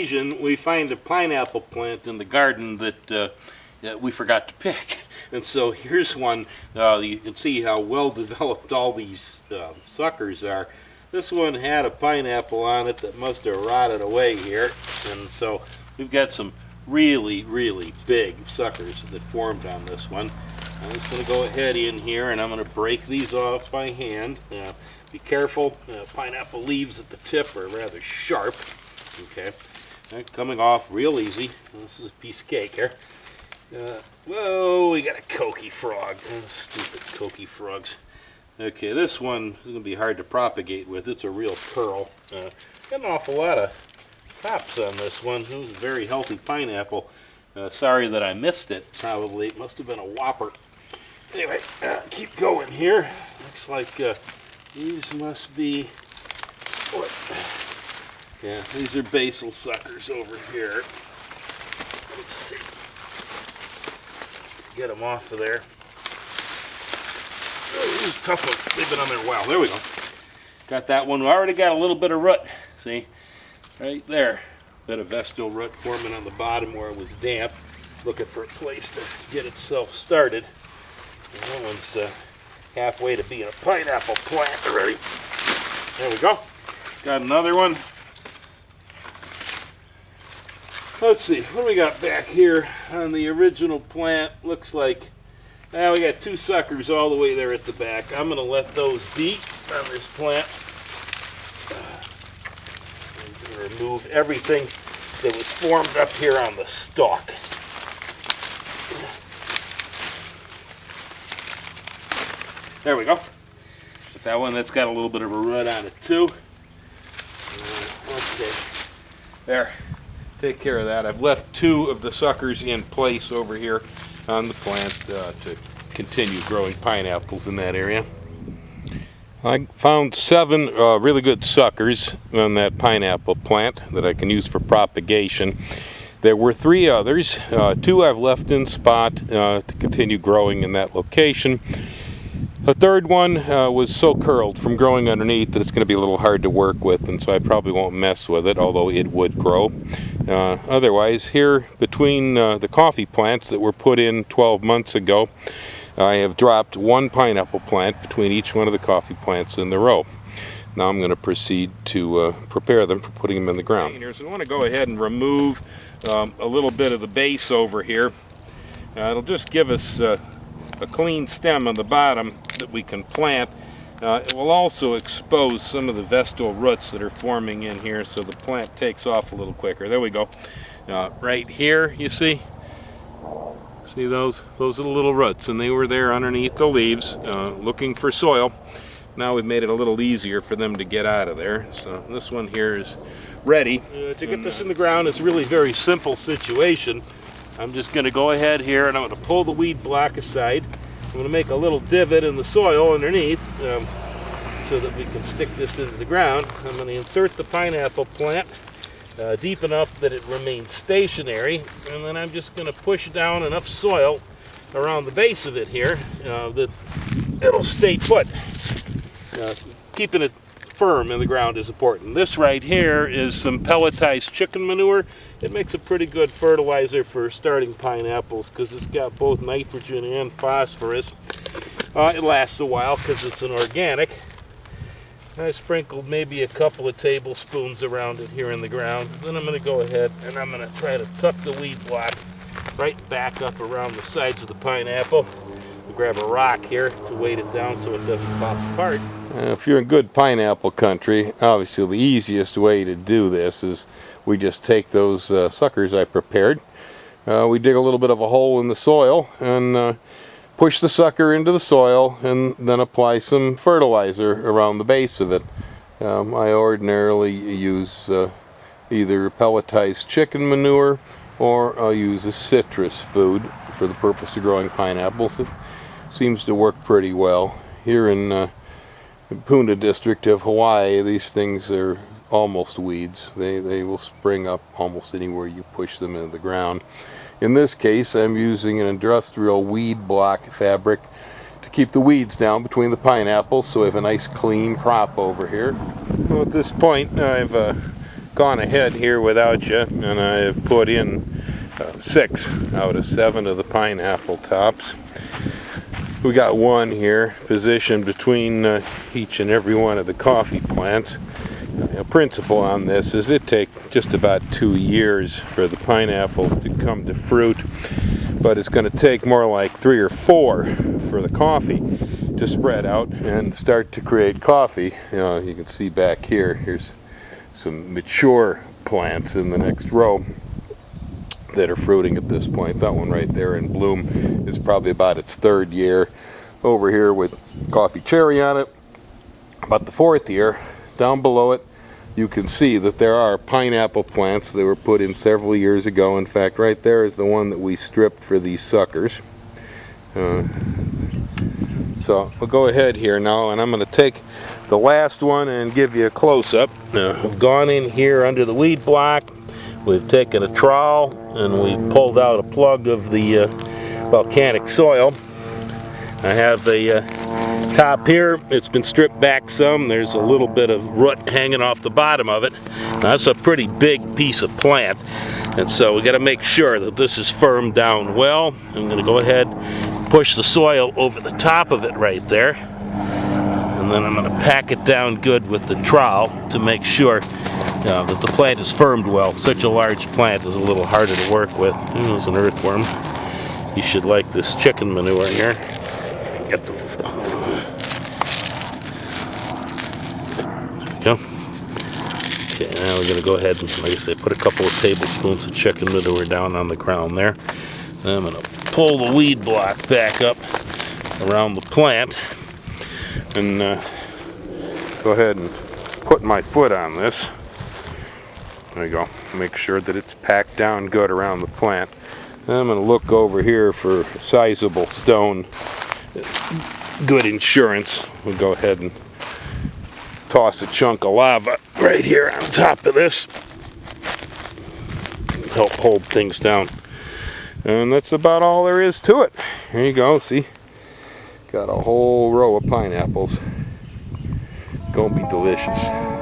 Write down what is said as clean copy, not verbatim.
occasion we find a pineapple plant in the garden that we forgot to pick. And so here's one. You can see how well developed all these suckers are. This one had a pineapple on it that must have rotted away here. And so we've got some really, really big suckers that formed on this one. I'm just going to go ahead in here and I'm going to break these off by hand. Be careful, pineapple leaves at the tip are rather sharp. Okay, coming off real easy. This is a piece of cake here. Whoa, we got a coqui frog. Stupid coqui frogs. Okay, this one is going to be hard to propagate with. It's a real pearl. Got an awful lot of tops on this one. It was a very healthy pineapple. Sorry that I missed it. Probably it must have been a whopper. Anyway, keep going here. Looks like these must be what? Yeah, these are basil suckers over here. Let's see. Get them off of there. Oh, these tough ones. They've been on there a while. There we go. Got that one. We already got a little bit of root. See? Right there. Bit of vestal root forming on the bottom where it was damp. Looking for a place to get itself started. And that one's halfway to being a pineapple plant already. There we go. Got another one. Let's see, what do we got back here on the original plant? Looks like, we got two suckers all the way there at the back. I'm going to let those be on this plant. I'm going to remove everything that was formed up here on the stalk. There we go. But that one, that's got a little bit of a root on it too. Okay. There. Take care of that. I've left two of the suckers in place over here on the plant to continue growing pineapples in that area. I found 7 really good suckers on that pineapple plant that I can use for propagation. There were 3 others. 2 I've left in spot to continue growing in that location. The third one was so curled from growing underneath that it's going to be a little hard to work with, and so I probably won't mess with it, although it would grow. Otherwise, here between the coffee plants that were put in 12 months ago, I have dropped 1 pineapple plant between each one of the coffee plants in the row. Now I'm going to proceed to prepare them for putting them in the ground. So I want to go ahead and remove a little bit of the base over here. It'll just give us a clean stem on the bottom that we can plant. It will also expose some of the vestal roots that are forming in here so the plant takes off a little quicker. There we go. Right here, you see those are the little roots, and they were there underneath the leaves looking for soil. Now we've made it a little easier for them to get out of there. So this one here is ready. To get this in the ground, it's really very simple situation. I'm just going to go ahead here and I'm going to pull the weed block aside. I'm going to make a little divot in the soil underneath so that we can stick this into the ground. I'm going to insert the pineapple plant deep enough that it remains stationary, and then I'm just going to push down enough soil around the base of it here that it'll stay put. Keeping it firm in the ground is important. This right here is some pelletized chicken manure. It makes a pretty good fertilizer for starting pineapples because it's got both nitrogen and phosphorus. It lasts a while because it's an organic. I sprinkled maybe a couple of tablespoons around it here in the ground. Then I'm going to go ahead and I'm going to try to tuck the weed block right back up around the sides of the pineapple. We'll grab a rock here to weight it down so it doesn't pop apart. If you're in good pineapple country, obviously the easiest way to do this is we just take those suckers I prepared. We dig a little bit of a hole in the soil and push the sucker into the soil and then apply some fertilizer around the base of it. I ordinarily use either pelletized chicken manure or I'll use a citrus food for the purpose of growing pineapples. It seems to work pretty well. Here in Puna district of Hawaii, these things are almost weeds. They will spring up almost anywhere you push them into the ground. In this case, I'm using an industrial weed block fabric to keep the weeds down between the pineapples so we have a nice clean crop over here. Well, at this point, I've gone ahead here without you, and I have put in 6 out of 7 of the pineapple tops. We got one here positioned between each and every one of the coffee plants. The principle on this is it takes just about 2 years for the pineapples to come to fruit, but it's going to take more like 3 or 4 for the coffee to spread out and start to create coffee. You can see back here, here's some mature plants in the next row that are fruiting at this point. That one right there in bloom is probably about its 3rd year. Over here with coffee cherry on it, about the 4th year. Down below it, you can see that there are pineapple plants that were put in several years ago. In fact, right there is the one that we stripped for these suckers. So we'll go ahead here now, and I'm going to take the last one and give you a close-up. I've gone in here under the weed block. We've taken a trowel and we've pulled out a plug of the volcanic soil. I have the top here. It's been stripped back some. There's a little bit of root hanging off the bottom of it. Now, that's a pretty big piece of plant, and so we got to make sure that this is firmed down well. I'm going to go ahead and push the soil over the top of it right there, and then I'm going to pack it down good with the trowel to make sure that the plant is firmed well. Such a large plant is a little harder to work with. There's an earthworm. You should like this chicken manure here. Get the, there we go. Okay, now we're going to go ahead and, like I say, put a couple of tablespoons of chicken manure down on the ground there. Then I'm going to pull the weed block back up around the plant and go ahead and put my foot on this. There you go. Make sure that it's packed down good around the plant. Then I'm going to look over here for sizable stone. Good insurance. We'll go ahead and toss a chunk of lava right here on top of this. Help hold things down. And that's about all there is to it. Here you go. See? Got a whole row of pineapples. Gonna be delicious.